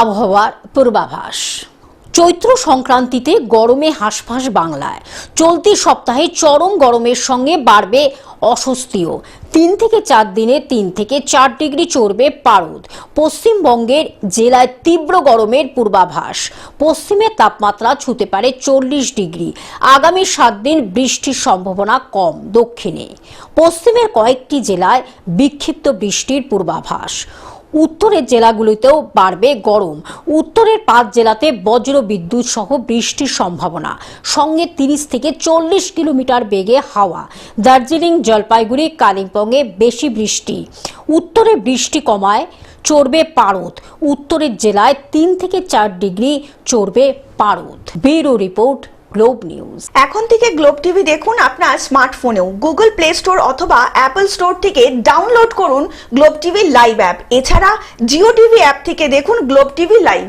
আবহাওয়ার পূর্বাভাস। চৈত্র সংক্রান্তিতে গরমে হাঁসফাঁস বাংলায়। চলতি সপ্তাহে চরম গরমের সঙ্গে বাড়বে অস্বস্তিও। 3 থেকে 4 দিনে 3 থেকে 4 ডিগ্রি চড়বে পারদ। পশ্চিমবঙ্গের জেলায় তীব্র গরমের পূর্বাভাস। পশ্চিমের তাপমাত্রা ছুঁতে পারে 40 ডিগ্রি। আগামী 7 দিন বৃষ্টির সম্ভাবনা কম। দক্ষিণে পশ্চিমের কয়েকটি জেলায় বিক্ষিপ্ত বৃষ্টির পূর্বাভাস। উত্তরের জেলাগুলিতেও বাড়বে গরম। উত্তরের 5 জেলাতে বজ্র বিদ্যুৎ সহ বৃষ্টির সম্ভাবনা, সঙ্গে 30 থেকে 40 কিলোমিটার বেগে হাওয়া। দার্জিলিং, জলপাইগুড়ি, কালিম্পংয়ে বেশি বৃষ্টি। উত্তরে বৃষ্টি কমায় চড়বে পারদ। উত্তরের জেলায় 3 থেকে 4 ডিগ্রি চড়বে পারদ। Bureau report, globe news. এখন থেকে গ্লোব টিভি দেখুন আপনার স্মার্টফোনেও। গুগল প্লে স্টোর অথবা অ্যাপল স্টোর থেকে ডাউনলোড করুন গ্লোব টিভি লাইভ অ্যাপ। এছাড়া জিও টিভি অ্যাপ থেকে দেখুন গ্লোব টিভি লাইভ।